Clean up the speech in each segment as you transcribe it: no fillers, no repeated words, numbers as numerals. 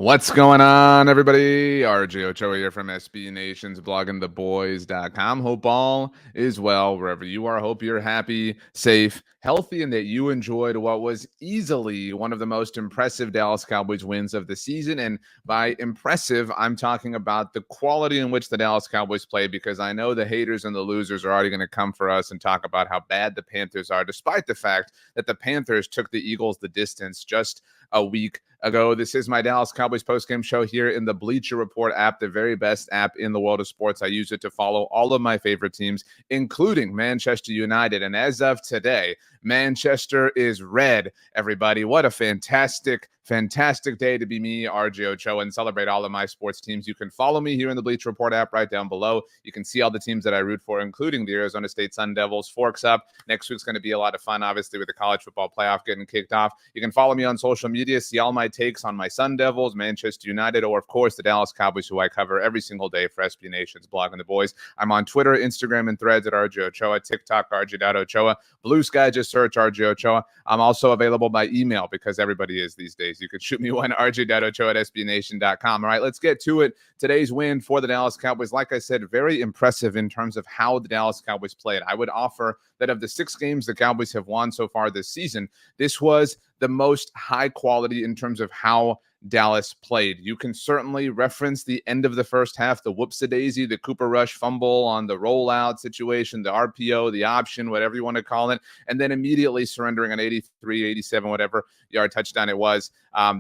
What's going on, everybody? RJ Ochoa here from SB Nation's bloggingtheboys.com. Hope all is well wherever you are. Hope you're happy, safe, healthy, and that you enjoyed what was easily one of the most impressive Dallas Cowboys wins of the season. And by impressive, I'm talking about the quality in which the Dallas Cowboys played, because I know the haters and the losers are already going to come for us and talk about how bad the Panthers are, despite the fact that the Panthers took the Eagles the distance just a week ago. This is my Dallas Cowboys postgame show here in the Bleacher Report app, the very best app in the world of sports. I use it to follow all of my favorite teams, including Manchester United. And as of today, Manchester is red, everybody. What a fantastic day to be me, RJ Ochoa, and celebrate all of my sports teams. You can follow me here in the Bleacher Report app right down below. You can see all the teams that I root for, including the Arizona State Sun Devils. Forks up. Next week's going to be a lot of fun, obviously, with the college football playoff getting kicked off. You can follow me on social media, see all my takes on my Sun Devils, Manchester United, or, of course, the Dallas Cowboys, who I cover every single day for SB Nation's Blogging the Boys. I'm on Twitter, Instagram, and Threads at RJ Ochoa, TikTok, RJ.Ochoa. Blue Sky, just search RJ Ochoa. I'm also available by email, because everybody is these days. You could shoot me one, rj.ochoa at sbnation.com. All right, let's get to it. Today's win for the Dallas Cowboys, like I said, very impressive in terms of how the Dallas Cowboys played. I would offer that of the 6 games the Cowboys have won so far this season, this was the most high quality in terms of how Dallas played. You can certainly reference the end of the first half, the whoops-a-daisy, the Cooper Rush fumble on the rollout situation, the RPO, the option, whatever you want to call it, and then immediately surrendering an 83, 87, whatever yard touchdown it was.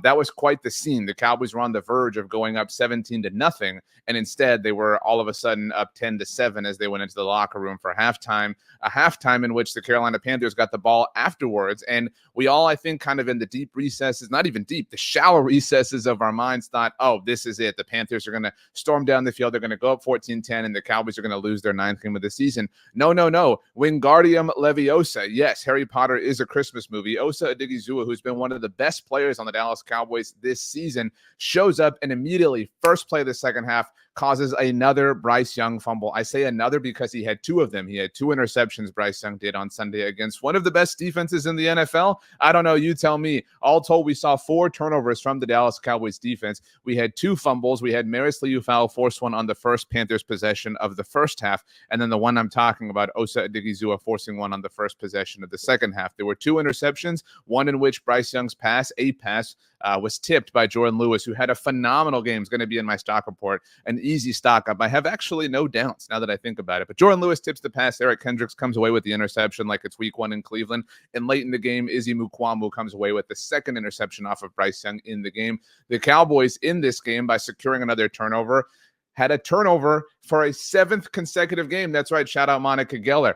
That was quite the scene. The Cowboys were on the verge of going up 17-0, and instead they were all of a sudden up 10-7 as they went into the locker room for halftime, a halftime in which the Carolina Panthers got the ball afterwards. And we all, I think, kind of in the deep recesses, not even deep, the shallow recesses of our minds thought, oh, this is it. The Panthers are going to storm down the field. They're going to go up 14-10, and the Cowboys are going to lose their 9th game of the season. No. Wingardium Leviosa. Yes, Harry Potter is a Christmas movie. Osa Odigizua, who's been one of the best players on the Dallas Cowboys this season, shows up and immediately, first play of the second half, causes another Bryce Young fumble. I say another because he had 2 of them. He had 2 interceptions Bryce Young did on Sunday against one of the best defenses in the NFL. I don't know. You tell me. All told, we saw 4 turnovers from the Dallas Cowboys defense. We had 2 fumbles. We had Maris Liufau force one on the first Panthers possession of the first half. And then the one I'm talking about, Osa Odigizua, forcing one on the first possession of the second half. There were 2 interceptions, one in which Bryce Young's pass, was tipped by Jordan Lewis, who had a phenomenal game. Is going to be in my stock report. An easy stock up. I have actually no doubts now that I think about it. But Jordan Lewis tips the pass. Eric Kendricks comes away with the interception like it's week 1 in Cleveland. And late in the game, Izzy Mukuamu comes away with the second interception off of Bryce Young in the game. The Cowboys in this game, by securing another turnover, had a turnover for a 7th consecutive game. That's right. Shout out Monica Geller.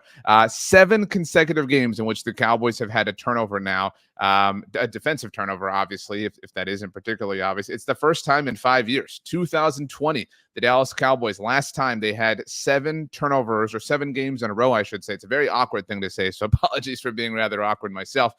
7 consecutive games in which the Cowboys have had a turnover now. A defensive turnover, obviously, if that isn't particularly obvious. It's the first time in 5 years. 2020, the Dallas Cowboys, last time they had 7 turnovers, or 7 games in a row, I should say. It's a very awkward thing to say, so apologies for being rather awkward myself.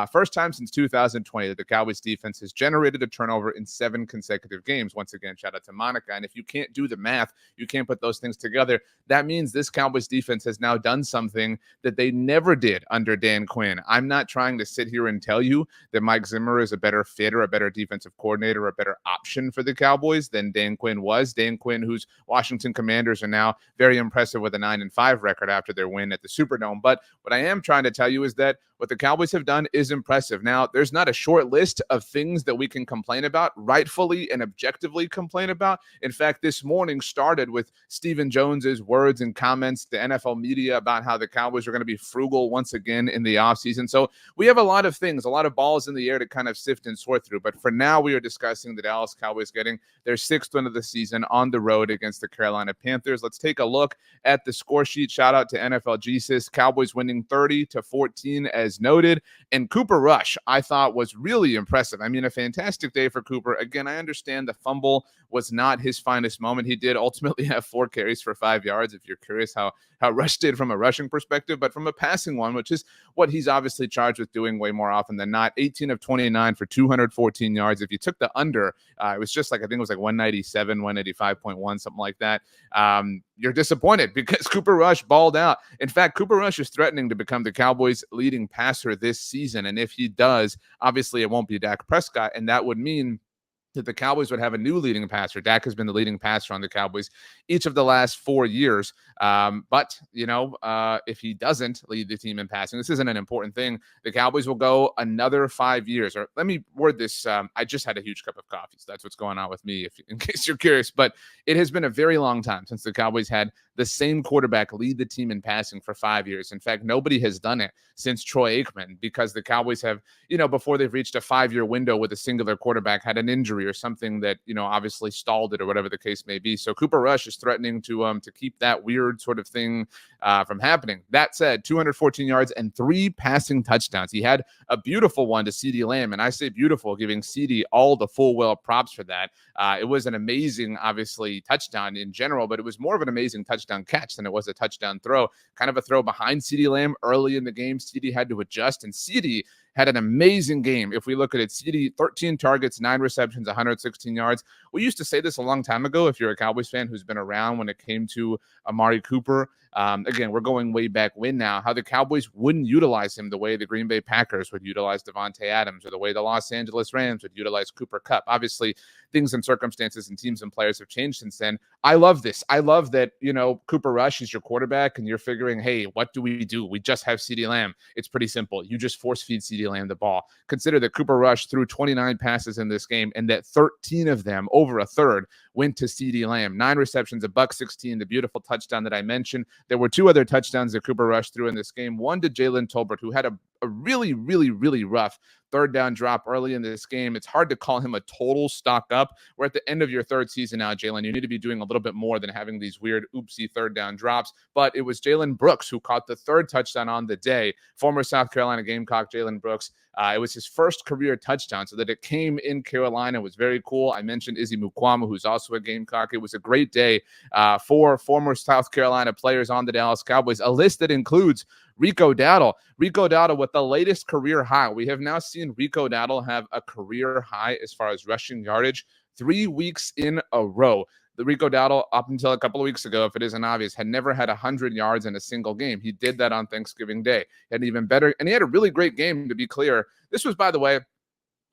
First time since 2020 that the Cowboys defense has generated a turnover in 7 consecutive games. Once again, shout out to Monica. And if you can't do the math, you can't put those things together. That means this Cowboys defense has now done something that they never did under Dan Quinn. I'm not trying to sit here and tell you that Mike Zimmer is a better fit or a better defensive coordinator, a better option for the Cowboys than Dan Quinn was. Dan Quinn, whose Washington Commanders are now very impressive with a 9-5 record after their win at the Superdome. But what I am trying to tell you is that what the Cowboys have done is impressive. Now, there's not a short list of things that we can complain about, rightfully and objectively complain about. In fact, this morning started with Stephen Jones's words and comments to NFL media about how the Cowboys are going to be frugal once again in the offseason. So we have a lot of things, a lot of balls in the air to kind of sift and sort through. But for now, we are discussing the Dallas Cowboys getting their 6th win of the season on the road against the Carolina Panthers. Let's take a look at the score sheet. Shout out to NFL Jesus. Cowboys winning 30-14 as noted. And Cooper Rush, I thought, was really impressive. I mean, a fantastic day for Cooper. Again, I understand the fumble was not his finest moment. He did ultimately have 4 carries for 5 yards, if you're curious how Rush did from a rushing perspective. But from a passing one, which is what he's obviously charged with doing way more often than not, 18 of 29 for 214 yards. If you took the under, it was just like, I think it was like 197, 185.1, something like that. You're disappointed because Cooper Rush balled out. In fact, Cooper Rush is threatening to become the Cowboys' leading passer this season. And if he does, obviously it won't be Dak Prescott. And that would mean that the Cowboys would have a new leading passer. Dak has been the leading passer on the Cowboys each of the last 4 years. But, if he doesn't lead the team in passing, this isn't an important thing. The Cowboys will go another 5 years. Or let me word this. I just had a huge cup of coffee, so that's what's going on with me, in case you're curious. But it has been a very long time since the Cowboys had the same quarterback lead the team in passing for 5 years. In fact, nobody has done it since Troy Aikman, because the Cowboys have, before they've reached a 5-year window with a singular quarterback, had an injury or something that, obviously stalled it or whatever the case may be. So Cooper Rush is threatening to keep that weird sort of thing from happening. That said, 214 yards and 3 passing touchdowns. He had a beautiful one to CeeDee Lamb, and I say beautiful, giving CeeDee all the full well props for that. It was an amazing, obviously, touchdown in general, but it was more of an amazing touchdown catch than it was a touchdown throw. Kind of a throw behind CeeDee Lamb early in the game. CeeDee had to adjust, and CeeDee had an amazing game. If we look at it, CeeDee, 13 targets, 9 receptions, 116 yards. We used to say this a long time ago, if you're a Cowboys fan who's been around when it came to Amari Cooper. Again, we're going way back when now, how the Cowboys wouldn't utilize him the way the Green Bay Packers would utilize Devontae Adams, or the way the Los Angeles Rams would utilize Cooper Kupp. Obviously, things and circumstances and teams and players have changed since then. I love this. I love that, Cooper Rush is your quarterback and you're figuring, hey, what do? We just have CeeDee Lamb. It's pretty simple. You just force feed CeeDee Lamb the ball. Consider that Cooper Rush threw 29 passes in this game, and that 13 of them, over a third, went to CeeDee Lamb. 9 receptions, $116, the beautiful touchdown that I mentioned. There were 2 other touchdowns that Cooper Rush threw in this game. One to Jalen Tolbert, who had a really, really, really rough third down drop early in this game. It's hard to call him a total stock up. We're at the end of your third season now, Jalen. You need to be doing a little bit more than having these weird oopsie third down drops. But it was Jalen Brooks who caught the 3rd touchdown on the day. Former South Carolina Gamecock Jalen Brooks. It was his first career touchdown, so that it came in Carolina was very cool. I mentioned Izzy Mukwama, who's also a Gamecock. It was a great day for former South Carolina players on the Dallas Cowboys, a list that includes Rico Dowdle. Rico Dowdle with the latest career high. We have now seen Rico Dowdle have a career high as far as rushing yardage 3 weeks in a row. The Rico Dowdle, up until a couple of weeks ago, if it isn't obvious, had never had 100 yards in a single game. He did that on Thanksgiving Day. He had an even better, and he had a really great game, to be clear. This was, by the way,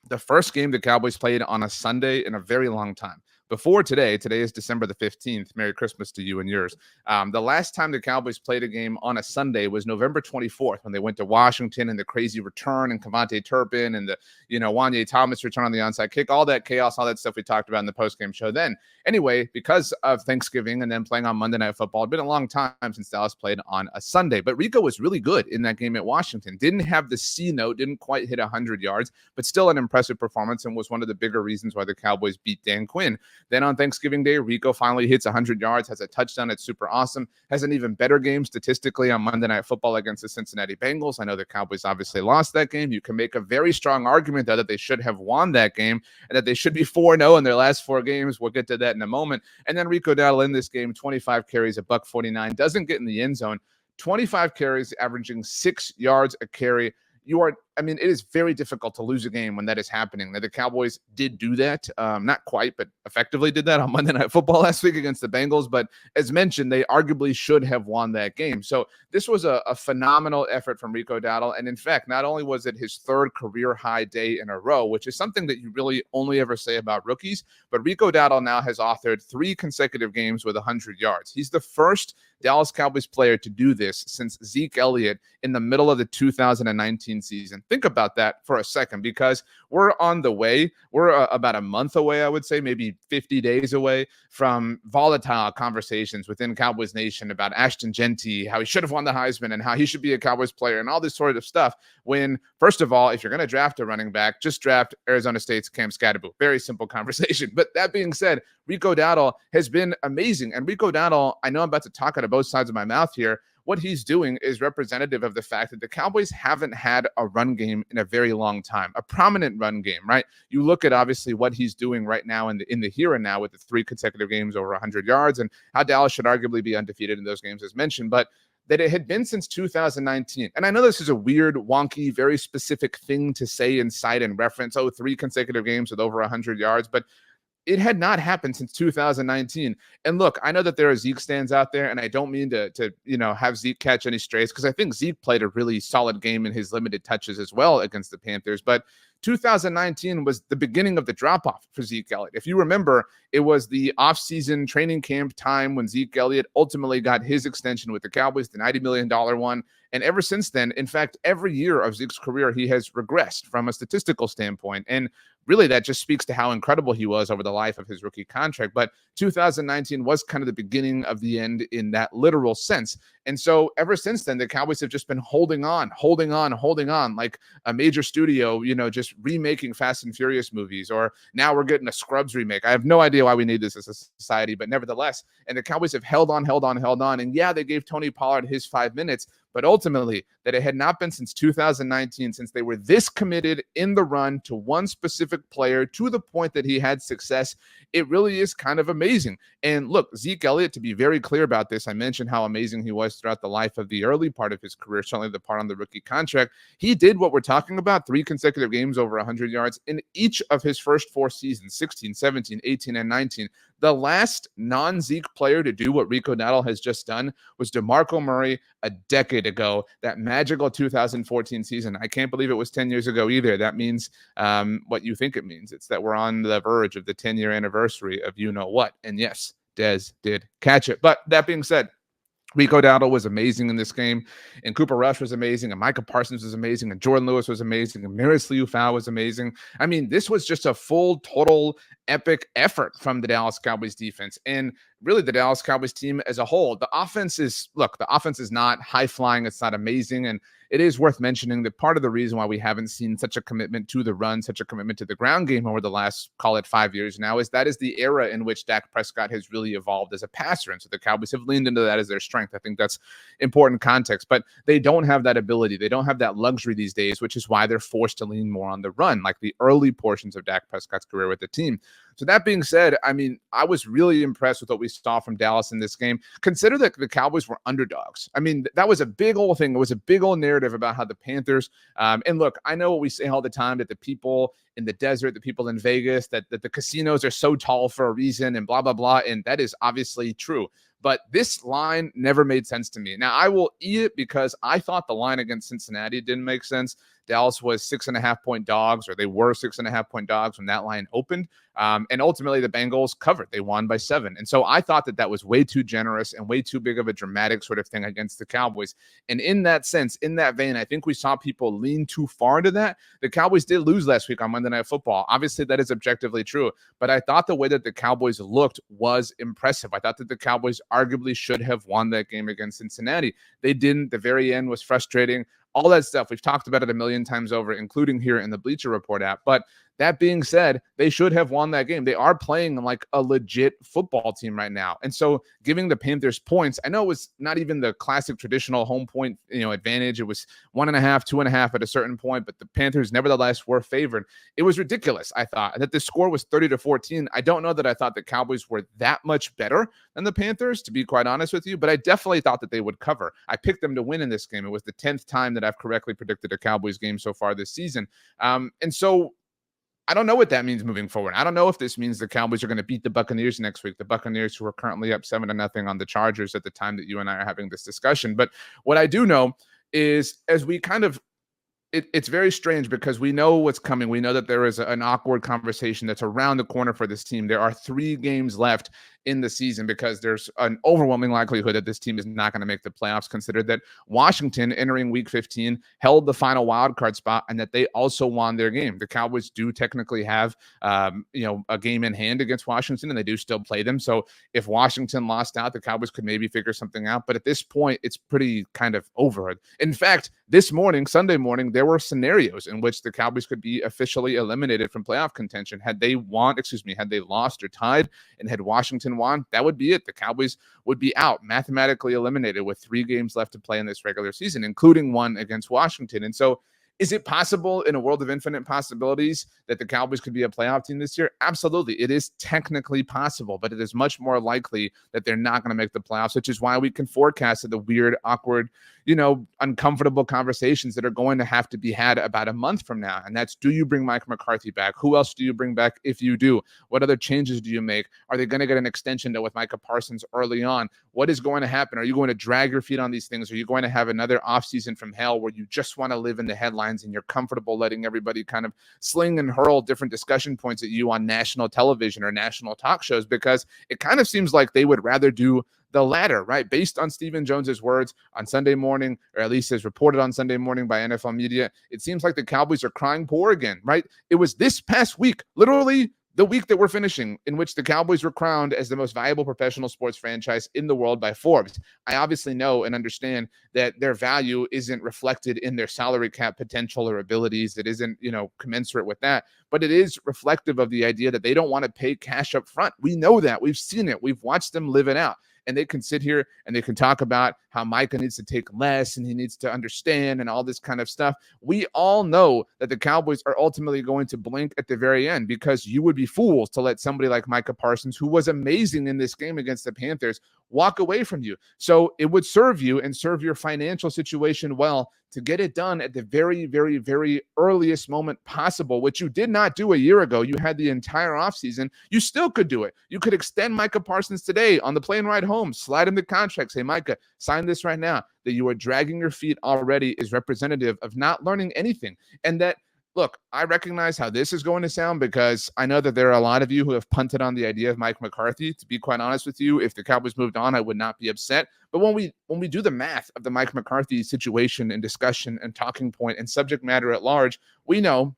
the first game the Cowboys played on a Sunday in a very long time. Before today is December the 15th. Merry Christmas to you and yours. The last time the Cowboys played a game on a Sunday was November 24th, when they went to Washington, and the crazy return, and Cavante Turpin, and the, Wanye Thomas return on the onside kick, all that chaos, all that stuff we talked about in the postgame show then. Anyway, because of Thanksgiving and then playing on Monday Night Football, it'd been a long time since Dallas played on a Sunday. But Rico was really good in that game at Washington. Didn't have the C note, didn't quite hit 100 yards, but still an impressive performance, and was one of the bigger reasons why the Cowboys beat Dan Quinn. Then on Thanksgiving Day, Rico finally hits 100 yards, has a touchdown. It's super awesome. Has an even better game statistically on Monday Night Football against the Cincinnati Bengals. I know the Cowboys obviously lost that game. You can make a very strong argument, though, that they should have won that game and that they should be 4-0 in their last 4 games. We'll get to that in a moment. And then Rico Dowdle in this game, 25 carries, $149, doesn't get in the end zone. 25 carries, averaging 6 yards a carry. It is very difficult to lose a game when that is happening. Now, the Cowboys did do that. Not quite, but effectively did that on Monday Night Football last week against the Bengals. But as mentioned, they arguably should have won that game. So this was a phenomenal effort from Rico Dowdle. And in fact, not only was it his 3rd career high day in a row, which is something that you really only ever say about rookies, but Rico Dowdle now has authored 3 consecutive games with 100 yards. He's the first Dallas Cowboys player to do this since Zeke Elliott in the middle of the 2019 season. Think about that for a second, because we're on the way. We're about a month away, I would say, maybe 50 days away from volatile conversations within Cowboys Nation about Ashton Genty, how he should have won the Heisman and how he should be a Cowboys player and all this sort of stuff. When, first of all, if you're going to draft a running back, just draft Arizona State's Cam Scatterbo. Very simple conversation. But that being said, Rico Dowdle has been amazing. And Rico Dowdle, I know I'm about to talk out of both sides of my mouth here. What he's doing is representative of the fact that the Cowboys haven't had a run game in a very long time, a prominent run game, right? You look at obviously what he's doing right now in the here and now with the 3 consecutive games over 100 yards, and how Dallas should arguably be undefeated in those games as mentioned, but that it had been since 2019. And I know this is a weird, wonky, very specific thing to say and cite and reference, 3 consecutive games with over 100 yards, but it had not happened since 2019. And look, I know that there are Zeke stands out there, and I don't mean to have Zeke catch any strays, because I think Zeke played a really solid game in his limited touches as well against the Panthers. But 2019 was the beginning of the drop-off for Zeke Elliott. If you remember, it was the off-season training camp time when Zeke Elliott ultimately got his extension with the Cowboys, the $90 million one. And ever since then, in fact, every year of Zeke's career, he has regressed from a statistical standpoint. And really, that just speaks to how incredible he was over the life of his rookie contract. But 2019 was kind of the beginning of the end in that literal sense. And so ever since then, the Cowboys have just been holding on, like a major studio, just remaking Fast and Furious movies, or now we're getting a Scrubs remake. I have no idea why we need this as a society, but nevertheless, and the Cowboys have held on. And yeah, they gave Tony Pollard his 5 minutes, but ultimately that it had not been since 2019 since they were this committed in the run to one specific player to the point that he had success. It really is kind of amazing. And look, Zeke Elliott, to be very clear about this, I mentioned how amazing he was throughout the life of the early part of his career, certainly the part on the rookie contract. He did what we're talking about, 3 consecutive games over 100 yards in each of his first 4 seasons, 16, 17, 18, and 19. The last non-Zeke player to do what Rico Dowdle has just done was DeMarco Murray a decade ago, that magical 2014 season. I can't believe it was 10 years ago either. That means what you think it means. It's that we're on the verge of the 10-year anniversary of you-know-what. And yes, Dez did catch it. But that being said, Rico Dowdle was amazing in this game, and Cooper Rush was amazing, and Micah Parsons was amazing, and Jordan Lewis was amazing, and Maris Liufau was amazing. I mean, this was just a full, total, epic effort from the Dallas Cowboys defense, and really the Dallas Cowboys team as a whole. The offense is not high-flying, it's not amazing, and it is worth mentioning that part of the reason why we haven't seen such a commitment to the run, such a commitment to the ground game over the last, call it 5 years now, is that is the era in which Dak Prescott has really evolved as a passer. And so the Cowboys have leaned into that as their strength. I think that's important context, but they don't have that ability. They don't have that luxury these days, which is why they're forced to lean more on the run, like the early portions of Dak Prescott's career with the team. So that being said, I mean, I was really impressed with what we saw from Dallas in this game. Consider that the Cowboys were underdogs. I mean, that was a big old thing. It was a big old narrative about how the Panthers, and look, I know what we say all the time, that the people in the desert, the people in Vegas, that the casinos are so tall for a reason and blah, blah, blah. And that is obviously true. But this line never made sense to me. Now, I will eat it because I thought the line against Cincinnati didn't make sense. Dallas was 6.5-point dogs, or they were 6.5-point dogs when that line opened. And ultimately, the Bengals covered. They won by 7. And so I thought that was way too generous and way too big of a dramatic sort of thing against the Cowboys. And in that sense, in that vein, I think we saw people lean too far into that. The Cowboys did lose last week on Monday Night Football. Obviously, that is objectively true. But I thought the way that the Cowboys looked was impressive. I thought that the Cowboys arguably should have won that game against Cincinnati. They didn't. The very end was frustrating. All that stuff. We've talked about it a million times over, including here in the Bleacher Report app. But that being said, they should have won that game. They are playing like a legit football team right now. And so giving the Panthers points, I know it was not even the classic traditional home point, advantage. It was 1.5, 2.5 at a certain point, but the Panthers nevertheless were favored. It was ridiculous. I thought that the score was 30-14. I don't know that I thought the Cowboys were that much better than the Panthers, to be quite honest with you, but I definitely thought that they would cover. I picked them to win in this game. It was the 10th time that I've correctly predicted a Cowboys game so far this season. And so I don't know what that means moving forward. I don't know if this means the Cowboys are going to beat the Buccaneers next week, the Buccaneers who are currently up 7-0 on the Chargers at the time that you and I are having this discussion. But what I do know is, as we kind of, it's very strange because we know what's coming. We know that there is an awkward conversation that's around the corner for this team. There are 3 games left in the season because there's an overwhelming likelihood that this team is not going to make the playoffs, considered that Washington entering week 15 held the final wild card spot and that they also won their game. The Cowboys do technically have a game in hand against Washington, and they do still play them. So if Washington lost out, the Cowboys could maybe figure something out. But at this point, it's pretty kind of over. In fact, this morning, Sunday morning, there were scenarios in which the Cowboys could be officially eliminated from playoff contention. Had they lost or tied, and had Washington won, that would be it. The Cowboys would be out, mathematically eliminated, with 3 games left to play in this regular season, including one against Washington. And so is it possible, in a world of infinite possibilities, that the Cowboys could be a playoff team this year? Absolutely. It is technically possible, but it is much more likely that they're not going to make the playoffs, which is why we can forecast the weird, awkward, uncomfortable conversations that are going to have to be had about a month from now. And that's, do you bring Mike McCarthy back? Who else do you bring back if you do? What other changes do you make? Are they going to get an extension with Micah Parsons early on? What is going to happen? Are you going to drag your feet on these things? Are you going to have another offseason from hell where you just want to live in the headlines sidelines and you're comfortable letting everybody kind of sling and hurl different discussion points at you on national television or national talk shows, because it kind of seems like they would rather do the latter, right? Based on Stephen Jones's words on Sunday morning, or at least as reported on Sunday morning by NFL media, it seems like the Cowboys are crying poor again, right? It was this past week, literally the week that we're finishing, in which the Cowboys were crowned as the most valuable professional sports franchise in the world by Forbes. I obviously know and understand that their value isn't reflected in their salary cap potential or abilities. It isn't, commensurate with that, but it is reflective of the idea that they don't want to pay cash up front. We know that. We've seen it. We've watched them live it out. And they can sit here and they can talk about how Micah needs to take less and he needs to understand and all this kind of stuff. We all know that the Cowboys are ultimately going to blink at the very end, because you would be fools to let somebody like Micah Parsons, who was amazing in this game against the Panthers, walk away from you. So it would serve you and serve your financial situation well to get it done at the very, very, very earliest moment possible, which you did not do a year ago. You had the entire offseason. You still could do it. You could extend Micah Parsons today on the plane ride home, slide him the contract, say, Micah, sign this right now. That you are dragging your feet already is representative of not learning anything. And that, look, I recognize how this is going to sound, because I know that there are a lot of you who have punted on the idea of Mike McCarthy. To be quite honest with you, if the Cowboys moved on, I would not be upset. But when we do the math of the Mike McCarthy situation and discussion and talking point and subject matter at large, we know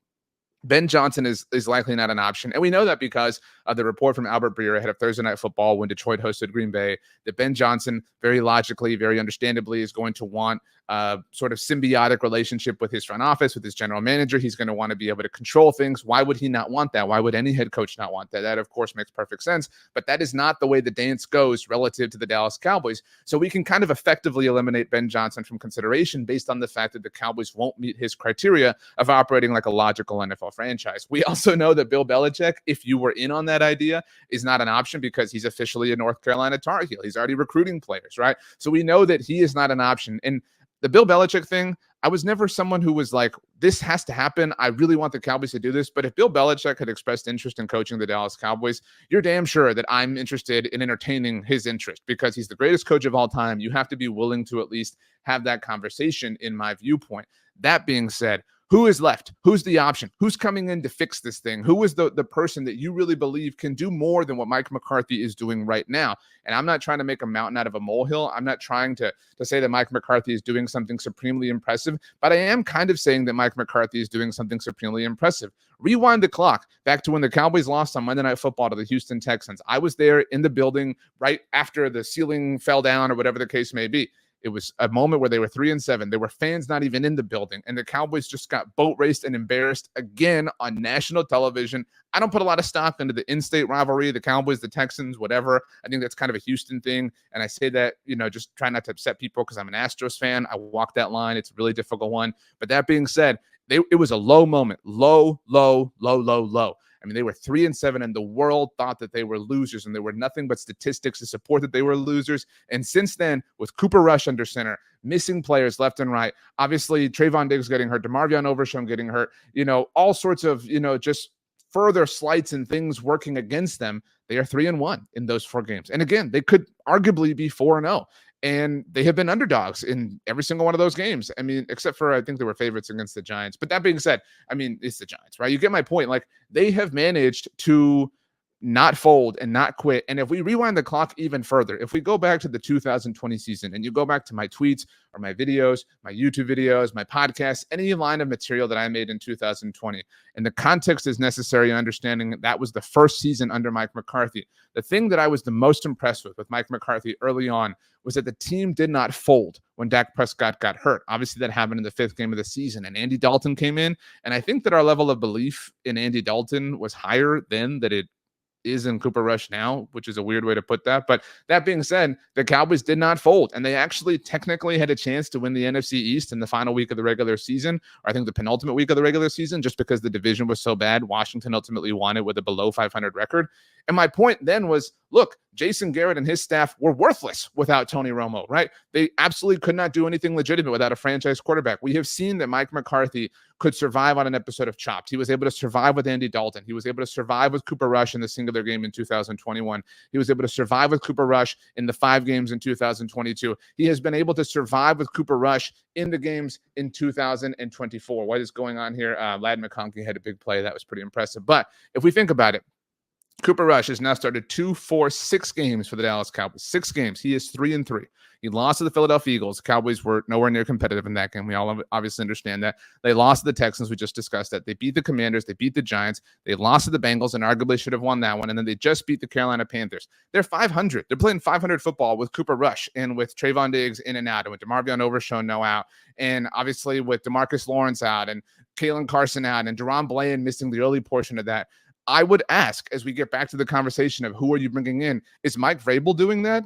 Ben Johnson is likely not an option. And we know that because of the report from Albert Breer ahead of Thursday Night Football when Detroit hosted Green Bay, that Ben Johnson very logically, very understandably is going to want a sort of symbiotic relationship with his front office, with his general manager. He's going to want to be able to control things. Why would he not want that? Why would any head coach not want that? That, of course, makes perfect sense. But that is not the way the dance goes relative to the Dallas Cowboys. So we can kind of effectively eliminate Ben Johnson from consideration based on the fact that the Cowboys won't meet his criteria of operating like a logical NFL franchise. We also know that Bill Belichick, if you were in on that idea, is not an option, because he's officially a North Carolina Tar Heel. He's already recruiting players, right? So we know that he is not an option. And the Bill Belichick thing, I was never someone who was like, this has to happen. I really want the Cowboys to do this. But if Bill Belichick had expressed interest in coaching the Dallas Cowboys, you're damn sure that I'm interested in entertaining his interest, because he's the greatest coach of all time. You have to be willing to at least have that conversation, in my viewpoint. That being said, who is left? Who's the option? Who's coming in to fix this thing? Who is the person that you really believe can do more than what Mike McCarthy is doing right now? And I'm not trying to make a mountain out of a molehill. I'm not trying to say that Mike McCarthy is doing something supremely impressive, but I am kind of saying that Mike McCarthy is doing something supremely impressive. Rewind the clock back to when the Cowboys lost on Monday Night Football to the Houston Texans. I was there in the building right after the ceiling fell down, or whatever the case may be. It was a moment where they were 3-7. There were fans not even in the building, and the Cowboys just got boat raced and embarrassed again on national television. I don't put a lot of stock into the in-state rivalry, the Cowboys, the Texans, whatever. I think that's kind of a Houston thing, and I say that, just try not to upset people because I'm an Astros fan. I walk that line. It's a really difficult one. But that being said, it was a low moment. Low. I mean, they were 3-7, and the world thought that they were losers, and there were nothing but statistics to support that they were losers. And since then, with Cooper Rush under center, missing players left and right, obviously Trayvon Diggs getting hurt, DeMarvion Overshown getting hurt, all sorts of, just further slights and things working against them, they are 3-1 in those 4 games. And again, they could arguably be 4-0. And they have been underdogs in every single one of those games. I mean, except for I think they were favorites against the Giants. But that being said, I mean, it's the Giants, right? You get my point. Like, they have managed to not fold and not quit. And if we rewind the clock even further, if we go back to the 2020 season and you go back to my tweets or my videos, my YouTube videos, my podcasts, any line of material that I made in 2020, and the context is necessary in understanding that was the first season under Mike McCarthy. The thing that I was the most impressed with Mike McCarthy early on was that the team did not fold when Dak Prescott got hurt. Obviously, that happened in the 5th game of the season, and Andy Dalton came in. And I think that our level of belief in Andy Dalton was higher then than it is in Cooper Rush now, which is a weird way to put that. But that being said, the Cowboys did not fold, and they actually technically had a chance to win the NFC East in the final week of the regular season, or I think the penultimate week of the regular season, just because the division was so bad. Washington ultimately won it with a below 500 record. And my point then was, look, Jason Garrett and his staff were worthless without Tony Romo, right? They absolutely could not do anything legitimate without a franchise quarterback. We have seen that Mike McCarthy could survive on an episode of Chopped. He was able to survive with Andy Dalton. He was able to survive with Cooper Rush in the singular game in 2021. He was able to survive with Cooper Rush in the 5 games in 2022. He has been able to survive with Cooper Rush in the games in 2024. What is going on here? Ladd McConkey had a big play. That was pretty impressive. But if we think about it, Cooper Rush has now started 2, 4, 6 games for the Dallas Cowboys. 6 games. He is 3-3. He lost to the Philadelphia Eagles. The Cowboys were nowhere near competitive in that game. We all obviously understand that. They lost to the Texans. We just discussed that. They beat the Commanders. They beat the Giants. They lost to the Bengals and arguably should have won that one. And then they just beat the Carolina Panthers. They're 500. They're playing 500 football with Cooper Rush and with Trayvon Diggs in and out, and with DeMarvion Overshown no out, and obviously with DeMarcus Lawrence out and Kalen Carson out and Deron Bland missing the early portion of that. I would ask, as we get back to the conversation of who are you bringing in, is Mike Vrabel doing that?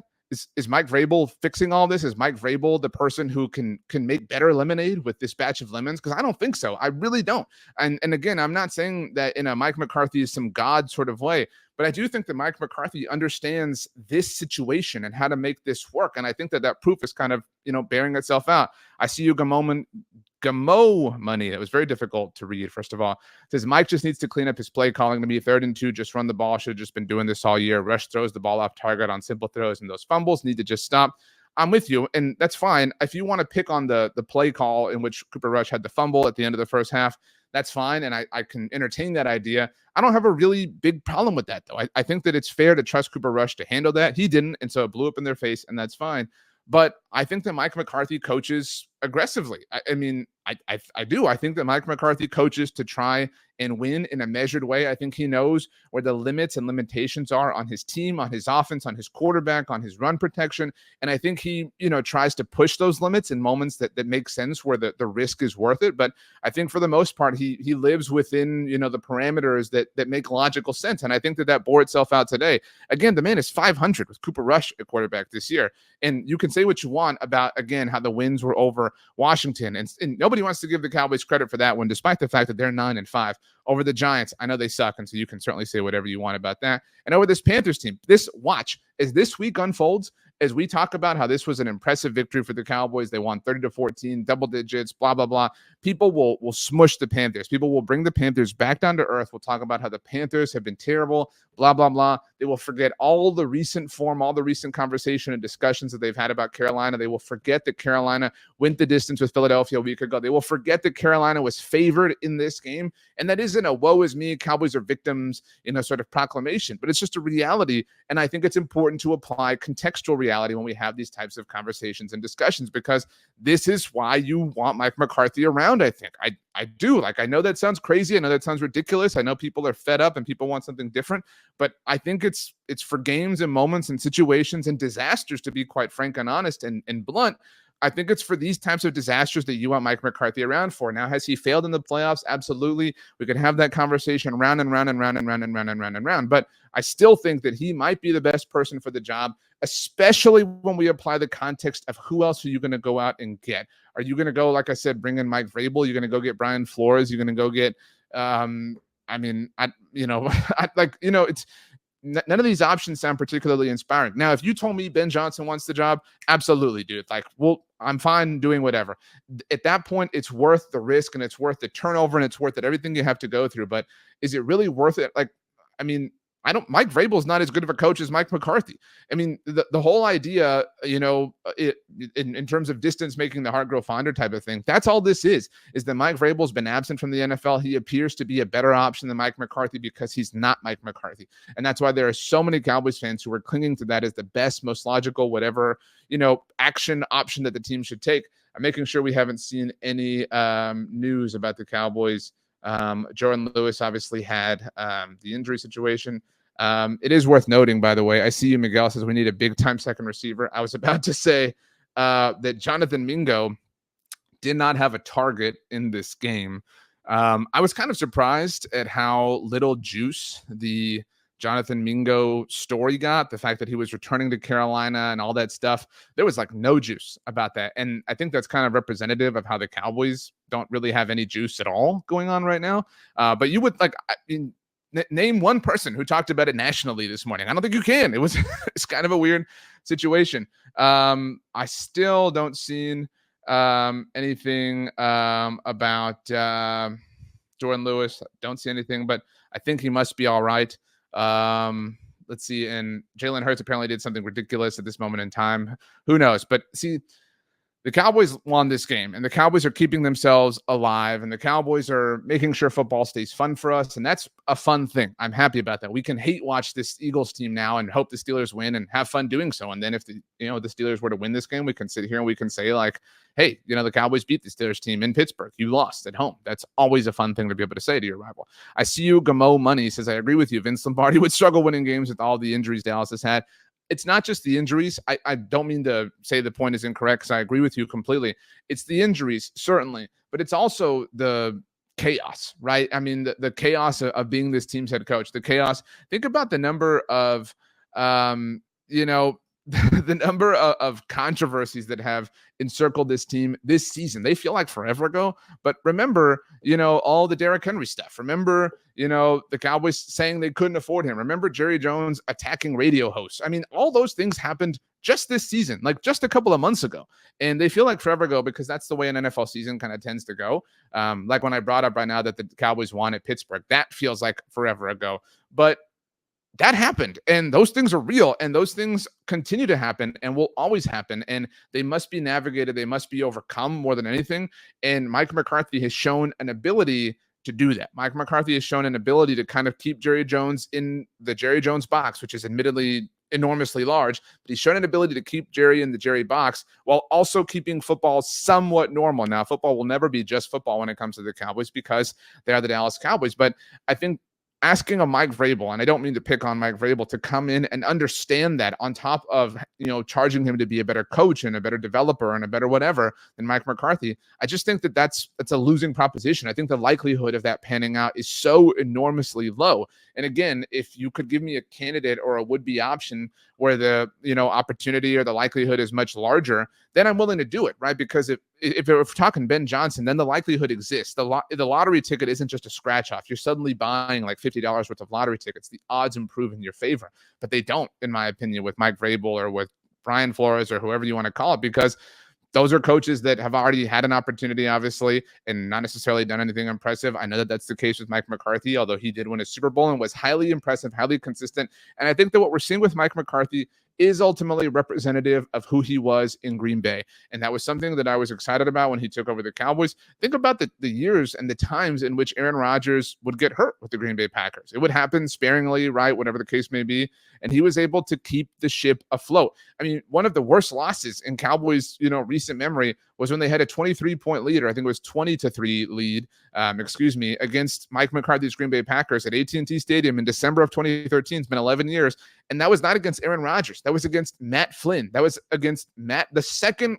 Is Mike Vrabel fixing all this? Is Mike Vrabel the person who can make better lemonade with this batch of lemons? Because I don't think so. I really don't. And again, I'm not saying that in a Mike McCarthy is some God sort of way, but I do think that Mike McCarthy understands this situation and how to make this work. And I think that proof is kind of, bearing itself out. I see you Gamo money. It was very difficult to read. First of all, it says Mike just needs to clean up his play calling. To be 3rd and 2, just run the ball. Should have just been doing this all year. Rush throws the ball off target on simple throws, and those fumbles need to just stop. I'm with you, and that's fine. If you want to pick on the play call in which Cooper Rush had the fumble at the end of the first half, that's fine, and I can entertain that idea. I don't have a really big problem with that, though. I think that it's fair to trust Cooper Rush to handle that. He didn't, and so it blew up in their face, and that's fine. But I think that Mike McCarthy coaches aggressively. I do. I think that Mike McCarthy coaches to try and win in a measured way. I think he knows where the limits and limitations are on his team, on his offense, on his quarterback, on his run protection. And I think he, tries to push those limits in moments that make sense where the risk is worth it. But I think for the most part, he lives within, the parameters that make logical sense. And I think that bore itself out today. Again, the man is 500 with Cooper Rush at quarterback this year. And you can say what you want about, again, how the wins were over Washington. And nobody wants to give the Cowboys credit for that one, despite the fact that they're 9-5 over the Giants. I know they suck, and so you can certainly say whatever you want about that. And over this Panthers team, watch as this week unfolds, as we talk about how this was an impressive victory for the Cowboys. They won 30-14, double digits, blah, blah, blah. People will smush the Panthers. People will bring the Panthers back down to earth. We'll talk about how the Panthers have been terrible, blah, blah, blah. They will forget all the recent form, all the recent conversation and discussions that they've had about Carolina. They will forget that Carolina went the distance with Philadelphia a week ago. They will forget that Carolina was favored in this game. And that isn't a woe is me, Cowboys are victims, sort of proclamation, but it's just a reality. And I think it's important to apply contextual reality when we have these types of conversations and discussions, because this is why you want Mike McCarthy around. I think I do. I know that sounds crazy. I know that sounds ridiculous. I know people are fed up and people want something different, but I think it's for games and moments and situations and disasters, to be quite frank and honest and blunt. I think it's for these types of disasters that you want Mike McCarthy around for. Now, has he failed in the playoffs? Absolutely. We could have that conversation round and round and round and round and round and round and round. But I still think that he might be the best person for the job, especially when we apply the context of who else are you going to go out and get? Are you going to go, like I said, bring in Mike Vrabel? You're going to go get Brian Flores? You're going to go get, it's none of these options sound particularly inspiring. Now, if you told me Ben Johnson wants the job, absolutely, dude. I'm fine doing whatever. At that point, it's worth the risk and it's worth the turnover and it's worth it, everything you have to go through. But is it really worth it? Mike Vrabel is not as good of a coach as Mike McCarthy. The whole idea, in terms of distance making the heart grow fonder type of thing, that's all this is that Mike Vrabel's been absent from the NFL. He appears to be a better option than Mike McCarthy because he's not Mike McCarthy. And that's why there are so many Cowboys fans who are clinging to that as the best, most logical, whatever, action option that the team should take. I'm making sure we haven't seen any news about the Cowboys. Jordan Lewis obviously had the injury situation. It is worth noting, by the way, I see you, Miguel says we need a big-time second receiver. I was about to say that Jonathan Mingo did not have a target in this game. I was kind of surprised at how little juice the Jonathan Mingo story got, the fact that he was returning to Carolina and all that stuff. There was no juice about that. And I think that's kind of representative of how the Cowboys don't really have any juice at all going on right now. But you would name one person who talked about it nationally this morning. I don't think you can. It's kind of a weird situation. I still don't see anything about Jordan Lewis. Don't see anything, but I think he must be all right. Let's see. And Jalen Hurts apparently did something ridiculous at this moment in time. Who knows? But see, the Cowboys won this game, and the Cowboys are keeping themselves alive, and the Cowboys are making sure football stays fun for us, and that's a fun thing. I'm happy about that. We can hate watch this Eagles team now and hope the Steelers win and have fun doing so. And then if the Steelers were to win this game, we can sit here and we can say like, hey, the Cowboys beat the Steelers team in Pittsburgh. You lost at home. That's always a fun thing to be able to say to your rival. I see you, Gamo Money says, I agree with you. Vince Lombardi would struggle winning games with all the injuries Dallas has had. It's not just the injuries. I don't mean to say the point is incorrect because I agree with you completely. It's the injuries, certainly, but it's also the chaos, right? I mean, the chaos of being this team's head coach, the chaos. Think about the number of, the number of controversies that have encircled this team this season. They feel like forever ago, but remember, all the Derrick Henry stuff. Remember, the Cowboys saying they couldn't afford him. Remember Jerry Jones attacking radio hosts. I mean, all those things happened just this season, like just a couple of months ago. And they feel like forever ago because that's the way an NFL season kind of tends to go. Like when I brought up right now that the Cowboys won at Pittsburgh, that feels like forever ago. But that happened, and those things are real, and those things continue to happen and will always happen, and they must be navigated. They must be overcome more than anything, and Mike McCarthy has shown an ability to do that. Mike McCarthy has shown an ability to kind of keep Jerry Jones in the Jerry Jones box, which is admittedly enormously large, but he's shown an ability to keep Jerry in the Jerry box while also keeping football somewhat normal. Now, football will never be just football when it comes to the Cowboys because they are the Dallas Cowboys, but I think asking a Mike Vrabel, and I don't mean to pick on Mike Vrabel, to come in and understand that on top of, charging him to be a better coach and a better developer and a better whatever than Mike McCarthy, I just think that that's a losing proposition. I think the likelihood of that panning out is so enormously low. And again, if you could give me a candidate or a would-be option where the, opportunity or the likelihood is much larger, then I'm willing to do it, right? Because if we're talking Ben Johnson, then the likelihood exists. The lottery ticket isn't just a scratch off. You're suddenly buying like $50 worth of lottery tickets. The odds improve in your favor, but they don't, in my opinion, with Mike Vrabel or with Brian Flores or whoever you want to call it, because those are coaches that have already had an opportunity, obviously, and not necessarily done anything impressive. I know that that's the case with Mike McCarthy, although he did win a Super Bowl and was highly impressive, highly consistent. And I think that what we're seeing with Mike McCarthy is ultimately representative of who he was in Green Bay. And that was something that I was excited about when he took over the Cowboys. Think about the years and the times in which Aaron Rodgers would get hurt with the Green Bay Packers. It would happen sparingly, right? Whatever the case may be. And he was able to keep the ship afloat. I mean, one of the worst losses in Cowboys, recent memory was when they had a 23-point lead, or I think it was 20-3 lead, against Mike McCarthy's Green Bay Packers at AT&T Stadium in December of 2013. It's been 11 years. And that was not against Aaron Rodgers. That was against Matt Flynn. That was against the second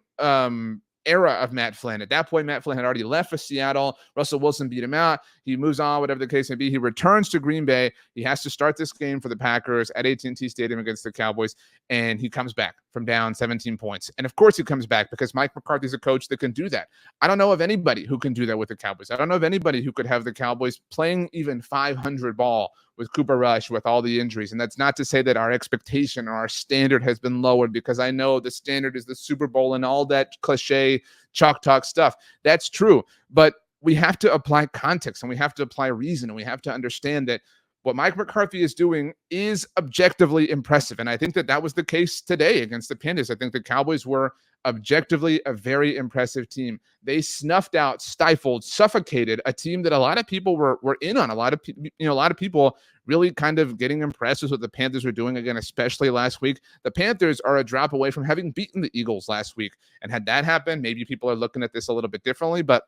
era of Matt Flynn. At that point, Matt Flynn had already left for Seattle. Russell Wilson beat him out. He moves on, whatever the case may be. He returns to Green Bay. He has to start this game for the Packers at AT&T Stadium against the Cowboys, and he comes back from down 17 points. And of course he comes back because Mike McCarthy's a coach that can do that. I don't know of anybody who can do that with the Cowboys. I don't know of anybody who could have the Cowboys playing even 500 ball with Cooper Rush, with all the injuries. And that's not to say that our expectation or our standard has been lowered, because I know the standard is the Super Bowl and all that cliche chalk talk stuff. That's true. But we have to apply context, and we have to apply reason, and we have to understand that what Mike McCarthy is doing is objectively impressive. And I think that was the case today against the Panthers. I think the Cowboys were objectively a very impressive team. They snuffed out, stifled, suffocated a team that a lot of people were in on. A lot of people really kind of getting impressed with what the Panthers were doing again, especially last week. The Panthers are a drop away from having beaten the Eagles last week. And had that happened, maybe people are looking at this a little bit differently. But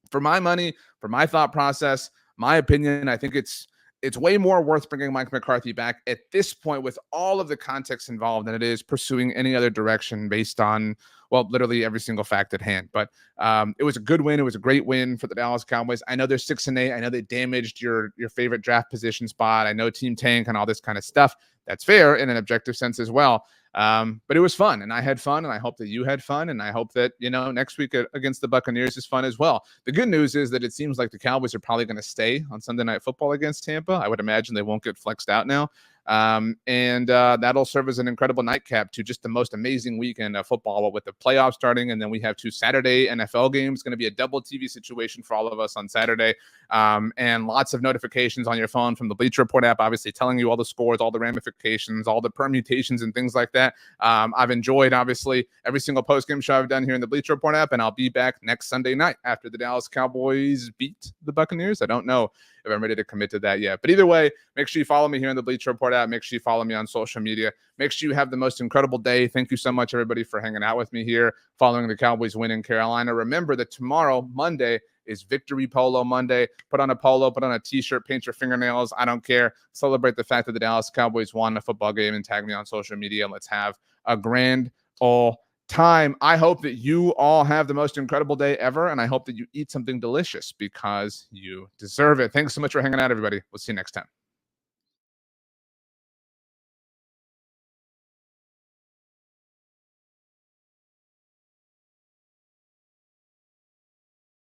for my money, for my thought process, my opinion, I think it's way more worth bringing Mike McCarthy back at this point with all of the context involved than it is pursuing any other direction based on, well, literally every single fact at hand. But it was a good win. It was a great win for the Dallas Cowboys. I know they're 6-8. I know they damaged your favorite draft position spot. I know team tank and all this kind of stuff. That's fair in an objective sense as well. But it was fun, and I had fun, and I hope that you had fun, and I hope that, next week against the Buccaneers is fun as well. The good news is that it seems like the Cowboys are probably going to stay on Sunday Night Football against Tampa. I would imagine they won't get flexed out now. And that'll serve as an incredible nightcap to just the most amazing weekend of football with the playoffs starting. And then we have 2 Saturday NFL games. It's going to be a double TV situation for all of us on Saturday. And lots of notifications on your phone from the Bleacher Report app, obviously telling you all the scores, all the ramifications, all the permutations and things like that. I've enjoyed, obviously, every single postgame show I've done here in the Bleacher Report app, and I'll be back next Sunday night after the Dallas Cowboys beat the Buccaneers. I don't know if I'm ready to commit to that yet. But either way, make sure you follow me here in the Bleacher Report app. Make sure you follow me on social media. Make sure you have the most incredible day. Thank you so much, everybody, for hanging out with me here following the Cowboys win in Carolina. Remember that tomorrow, Monday, is Victory Polo Monday. Put on a polo, put on a t-shirt, paint your fingernails. I don't care. Celebrate the fact that the Dallas Cowboys won a football game and tag me on social media. Let's have a grand all time. I hope that you all have the most incredible day ever, and I hope that you eat something delicious because you deserve it. Thanks so much for hanging out, everybody. We'll see you next time.